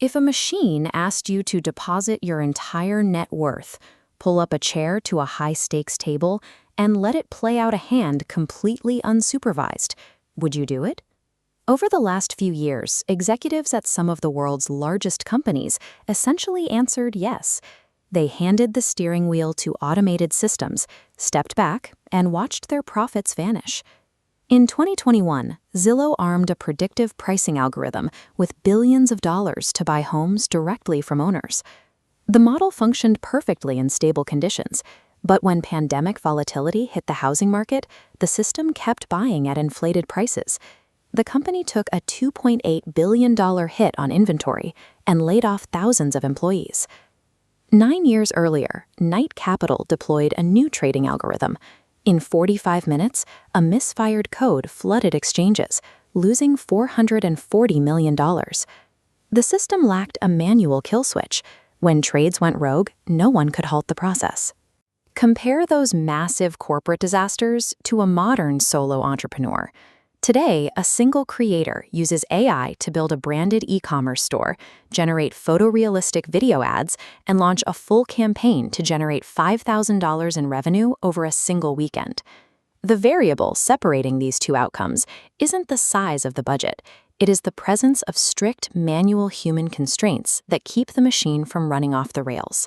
If a machine asked you to deposit your entire net worth, pull up a chair to a high-stakes table, and let it play out a hand completely unsupervised, would you do it? Over the last few years, executives at some of the world's largest companies essentially answered yes. They handed the steering wheel to automated systems, stepped back, and watched their profits vanish. In 2021, Zillow armed a predictive pricing algorithm with billions of dollars to buy homes directly from owners. The model functioned perfectly in stable conditions, but when pandemic volatility hit the housing market, the system kept buying at inflated prices. The company took a $2.8 billion hit on inventory and laid off thousands of employees. 9 years earlier, Knight Capital deployed a new trading algorithm. In 45 minutes, a misfired code flooded exchanges, losing $440 million. The system lacked a manual kill switch. When trades went rogue, no one could halt the process. Compare those massive corporate disasters to a modern solo entrepreneur. Today, a single creator uses AI to build a branded e-commerce store, generate photorealistic video ads, and launch a full campaign to generate $5,000 in revenue over a single weekend. The variable separating these two outcomes isn't the size of the budget. It is the presence of strict manual human constraints that keep the machine from running off the rails.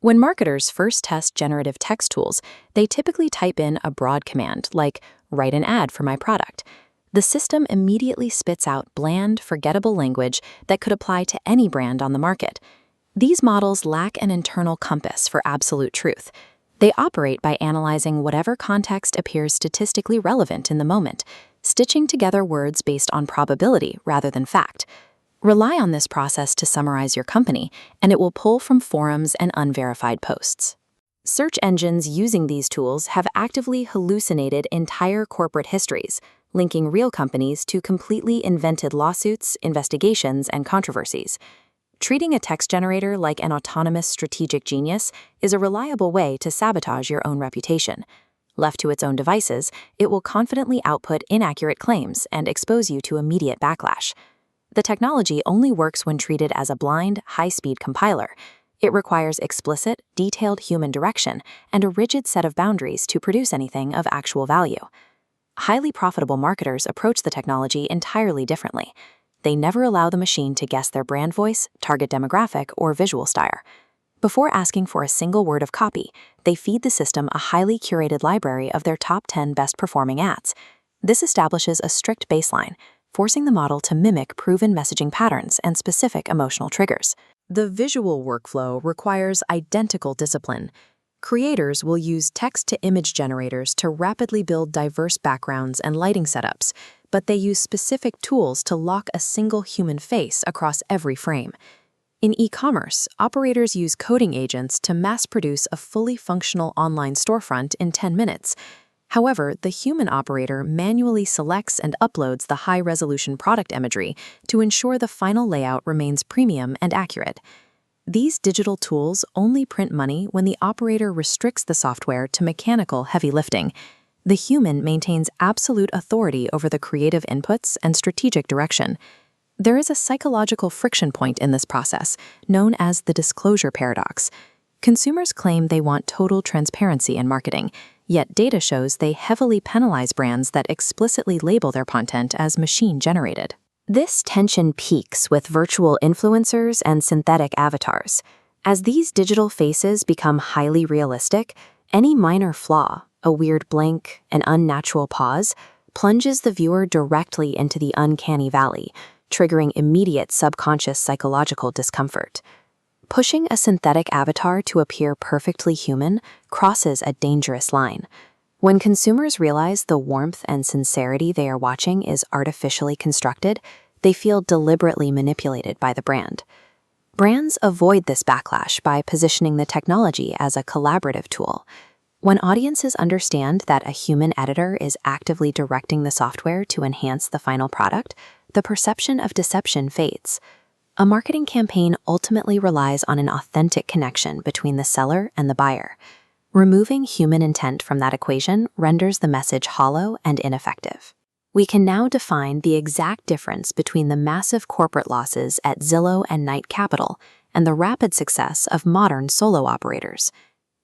When marketers first test generative text tools, they typically type in a broad command like, "Write an ad for my product." The system immediately spits out bland, forgettable language that could apply to any brand on the market. These models lack an internal compass for absolute truth. They operate by analyzing whatever context appears statistically relevant in the moment, stitching together words based on probability rather than fact. Rely on this process to summarize your company, and it will pull from forums and unverified posts. Search engines using these tools have actively hallucinated entire corporate histories, linking real companies to completely invented lawsuits, investigations, and controversies. Treating a text generator like an autonomous strategic genius is a reliable way to sabotage your own reputation. Left to its own devices, it will confidently output inaccurate claims and expose you to immediate backlash. The technology only works when treated as a blind, high-speed compiler. It requires explicit, detailed human direction and a rigid set of boundaries to produce anything of actual value. Highly profitable marketers approach the technology entirely differently. They never allow the machine to guess their brand voice, target demographic, or visual style. Before asking for a single word of copy, they feed the system a highly curated library of their top 10 best-performing ads. This establishes a strict baseline, forcing the model to mimic proven messaging patterns and specific emotional triggers. The visual workflow requires identical discipline. Creators will use text-to-image generators to rapidly build diverse backgrounds and lighting setups, but they use specific tools to lock a single human face across every frame. In e-commerce, operators use coding agents to mass-produce a fully functional online storefront in 10 minutes. However, the human operator manually selects and uploads the high-resolution product imagery to ensure the final layout remains premium and accurate. These digital tools only print money when the operator restricts the software to mechanical heavy lifting. The human maintains absolute authority over the creative inputs and strategic direction. There is a psychological friction point in this process, known as the disclosure paradox. Consumers claim they want total transparency in marketing, yet data shows they heavily penalize brands that explicitly label their content as machine-generated. This tension peaks with virtual influencers and synthetic avatars. As these digital faces become highly realistic, any minor flaw, a weird blink, an unnatural pause, plunges the viewer directly into the uncanny valley, triggering immediate subconscious psychological discomfort. Pushing a synthetic avatar to appear perfectly human crosses a dangerous line. When consumers realize the warmth and sincerity they are watching is artificially constructed, they feel deliberately manipulated by the brand. Brands avoid this backlash by positioning the technology as a collaborative tool. When audiences understand that a human editor is actively directing the software to enhance the final product, the perception of deception fades. A marketing campaign ultimately relies on an authentic connection between the seller and the buyer. Removing human intent from that equation renders the message hollow and ineffective. We can now define the exact difference between the massive corporate losses at Zillow and Knight Capital and the rapid success of modern solo operators.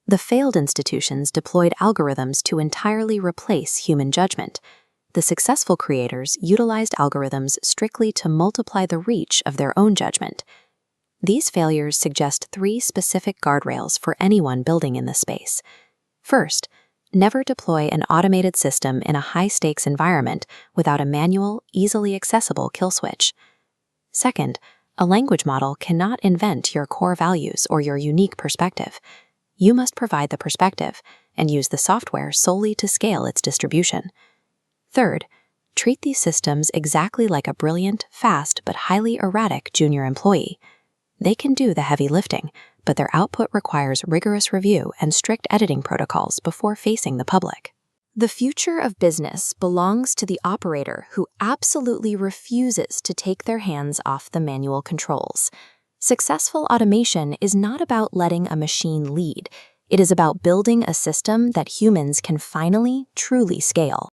The failed institutions deployed algorithms to entirely replace human judgment. The successful creators utilized algorithms strictly to multiply the reach of their own judgment. These failures suggest 3 specific guardrails for anyone building in this space. First, never deploy an automated system in a high-stakes environment without a manual, easily accessible kill switch. Second, a language model cannot invent your core values or your unique perspective. You must provide the perspective and use the software solely to scale its distribution. Third, treat these systems exactly like a brilliant, fast, but highly erratic junior employee. They can do the heavy lifting, but their output requires rigorous review and strict editing protocols before facing the public. The future of business belongs to the operator who absolutely refuses to take their hands off the manual controls. Successful automation is not about letting a machine lead. It is about building a system that humans can finally, truly scale.